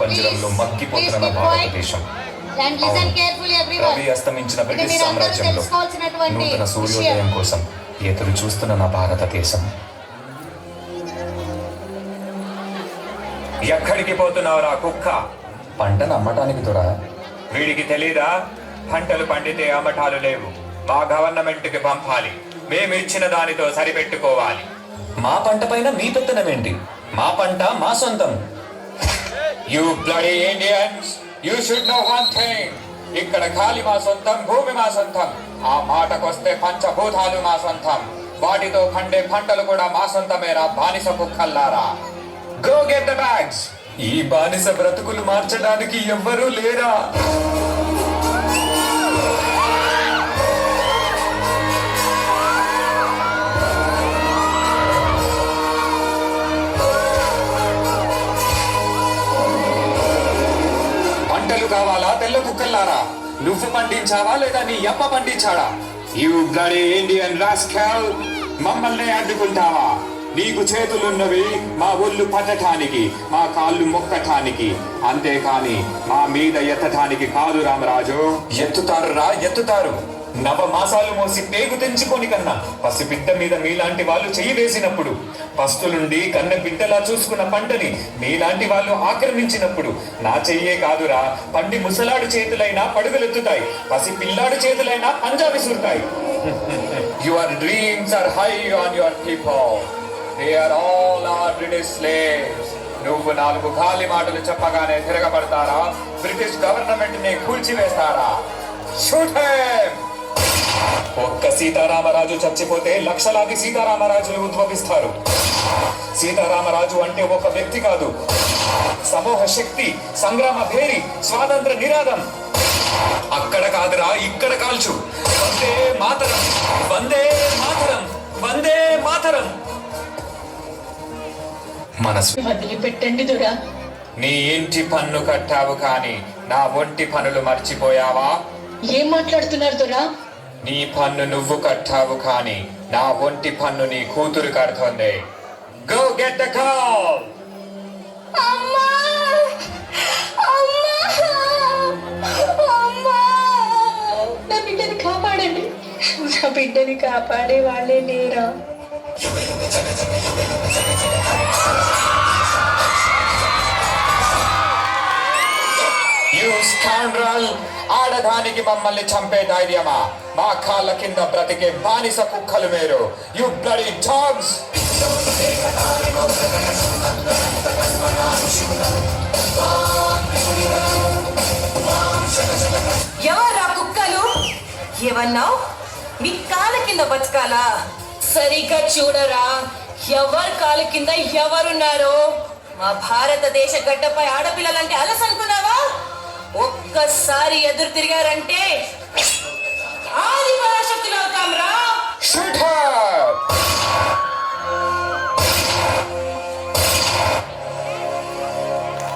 పంజరంలో మగ్గిపోతున్న భారతదేశం. రవి అస్తమించిన బ్రిటిష్ సామ్రాజ్యంలో నూతన సూర్యోదయం కోసం ఎదురు చూస్తున్న నా భారతదేశం. ఎక్కడికి పోతున్నావురా కుక్క? పంటను అమ్మటానికి దొరా. వీడికి తెలీదా? పంటలు పండితే అమ్మటాలు లేవు, మా గవర్నమెంట్కి పంపాలి, మేము ఇచ్చిన దానితో సరిపెట్టుకోవాలి. మా పంట పైన మీ పెత్తనమేంటి? మా పంట మా సొంతం. You bloody Indians, you should know one thing. ఇక్కడ గాలి మా సొంతం, భూమి మా సొంతం. ఆ మాటకొస్తే పంచభూతాలు మా సొంతం. వాటితో పండే పంటలు కూడా మా సొంతమేరా బానిస కుక్కల్లారా. Go get the bags. ఈ బానిస బ్రతుకులు మార్చడానికి ఎవ్వరూ లేరా? పంటలు కావాలా తెల్ల కుక్కల్లారా? నువ్వు పండించావా లేదా నీ అమ్మ పండించాడా? యు బ్లడీ ఇండియన్ రాస్కల్, మమ్మల్ని అడ్డుకుంటావా? నీకు చేతులున్నవి మా ఒళ్ళు పట్టటానికి, మా కాళ్ళు మొక్కటానికి, అంతేకాని మా మీద ఎత్తటానికి కాదు రామరాజు. ఎత్తుతారు రా, ఎత్తుతారు. నవమాసాలు మోసి పేగు తెంచుకొని కన్నా పసిబిడ్డ మీద మీలాంటి వాళ్ళు చెయ్యి వేసినప్పుడు, పస్తులుండి కన్న బిడ్డలా చూసుకున్న పంటని మీలాంటి వాళ్ళు ఆక్రమించినప్పుడు నా చెయ్యే కాదురా, పండి ముసలాడు చేతులైనా పడుగులెత్తుతాయి, పసి పిల్లాడు చేతులైనా పంజా విసురుతాయి. Your dreams are high on your people. They are all our British slaves. నువ్వు నాలుగు ఖాళీ మాటలు చెప్పగానే తిరగబడతారా? బ్రిటిష్ గవర్నమెంట్ ని కూల్చివేస్తారా? Shoot him! ఒక్క సీతారామరాజు చచ్చిపోతే లక్షలాది సీతారామరాజులు ఉద్భవిస్తారు. సీతారామరాజు అంటే ఒక వ్యక్తి కాదు, సమూహ శక్తి, సంగ్రామ భేరి, స్వాతంత్ర నినాదం. అక్కడ కాదురా, ఇక్కడ కాల్చు. వందే మాతరం, వందే మాతరం, వందే మాతరం. మనసు వదిలిపెట్టండి దొరా. నీ ఇంటి పన్ను కట్టావు కానీ నా ఒంటి పనులు మర్చిపోయావా? ఏం మాట్లాడుతున్నారు దొరా? నీ పన్ను నువ్వు కట్టావు కానీ నా ఒంటి పన్ను నీ కూతురు కడుతోంది. Go get the call. అమ్మా, అమ్మా, అమ్మా, నా బిడ్డని కాపాడండి. నా బిడ్డని కాపాడే వాళ్ళే లేరా? You scoundrel! ఆడదానికి మమ్మల్ని చంపే ధైర్యమా? మా కాళ్ళ కింద బ్రతికే బానిస కుక్కలు మీరు. You bloody dogs! ఎవరా కుక్కలు? ఏమన్నావు? మీ కాళ్ళ కింద బతకాలా? సరిగ్గా చూడరా, ఎవరి కాళ్ళ కింద ఎవరున్నారో. మా భారతదేశ గడ్డపై ఆడపిల్లలంటే అలసనుకున్నావా? ఒక్కసారి ఎదురు తిరిగారంటే